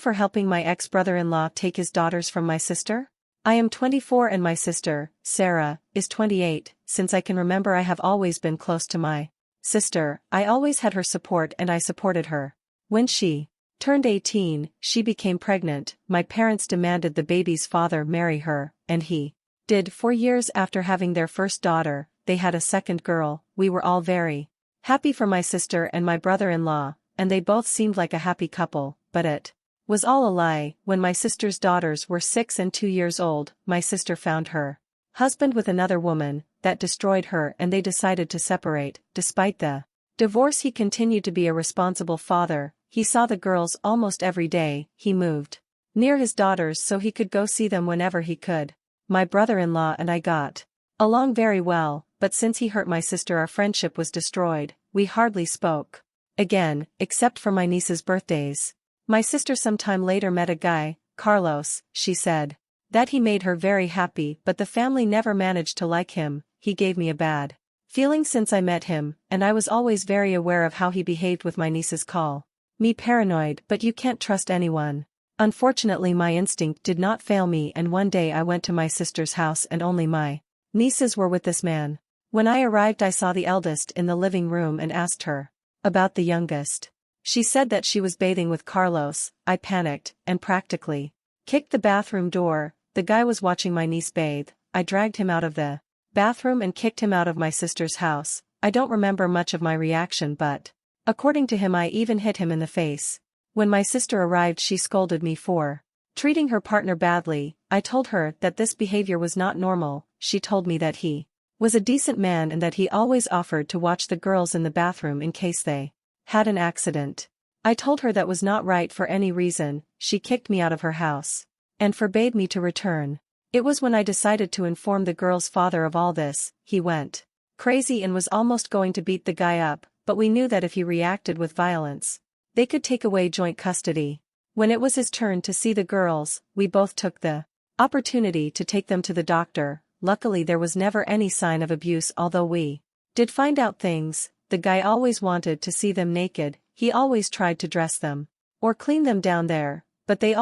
for helping my ex-brother-in-law take his daughters from my sister? I am 24 and my sister, Sarah, is 28. Since I can remember I have always been close to my sister. I always had her support and I supported her. When she turned 18, she became pregnant. My parents demanded the baby's father marry her, and he did. 4 years after having their first daughter, they had a second girl. We were all very happy for my sister and my brother-in-law, and they both seemed like a happy couple, but it was all a lie. When my sister's daughters were 6 and 2 years old, my sister found her husband with another woman. That destroyed her and they decided to separate. Despite the divorce, he continued to be a responsible father. He saw the girls almost every day. He moved near his daughters so he could go see them whenever he could. My brother-in-law and I got along very well, but since he hurt my sister, our friendship was destroyed. We hardly spoke again, except for my niece's birthdays. My sister sometime later met a guy, Carlos. She said that he made her very happy, but the family never managed to like him. He gave me a bad feeling since I met him, and I was always very aware of how he behaved with my niece's call me paranoid, but you can't trust anyone. Unfortunately, my instinct did not fail me, and one day I went to my sister's house and only my nieces were with this man. When I arrived, I saw the eldest in the living room and asked her about the youngest. She said that she was bathing with Carlos. I panicked and practically kicked the bathroom door. The guy was watching my niece bathe. I dragged him out of the bathroom and kicked him out of my sister's house. I don't remember much of my reaction, but according to him I even hit him in the face. When my sister arrived, she scolded me for treating her partner badly. I told her that this behavior was not normal. She told me that he was a decent man and that he always offered to watch the girls in the bathroom in case they had an accident. I told her that was not right for any reason. She kicked me out of her house and forbade me to return. It was when I decided to inform the girl's father of all this. He went crazy and was almost going to beat the guy up, but we knew that if he reacted with violence, they could take away joint custody. When it was his turn to see the girls, we both took the opportunity to take them to the doctor. Luckily there was never any sign of abuse, although we did find out things. The guy always wanted to see them naked. He always tried to dress them or clean them down there, but they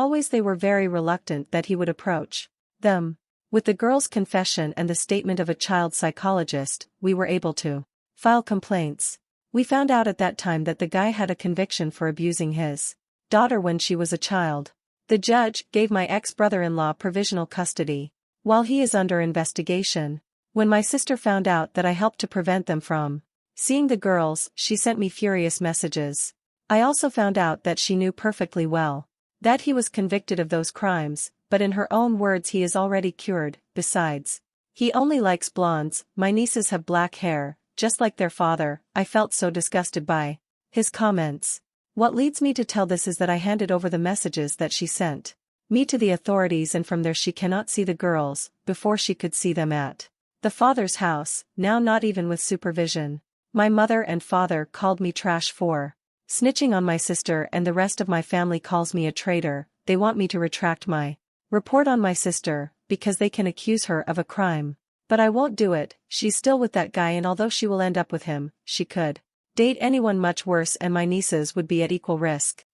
were very reluctant that he would approach them. With the girl's confession and the statement of a child psychologist, we were able to file complaints. We found out at that time that the guy had a conviction for abusing his daughter when she was a child. The judge gave my ex-brother-in-law provisional custody while he is under investigation. When my sister found out that I helped to prevent them from seeing the girls, she sent me furious messages. I also found out that she knew perfectly well that he was convicted of those crimes, but in her own words he is already cured. Besides, he only likes blondes. My nieces have black hair, just like their father. I felt so disgusted by his comments. What leads me to tell this is that I handed over the messages that she sent me to the authorities, and from there she cannot see the girls. Before she could see them at the father's house, now not even with supervision. My mother and father called me trash for snitching on my sister, and the rest of my family calls me a traitor. They want me to retract my report on my sister, because they can accuse her of a crime. But I won't do it. She's still with that guy, and although she will end up with him, she could date anyone much worse, and my nieces would be at equal risk.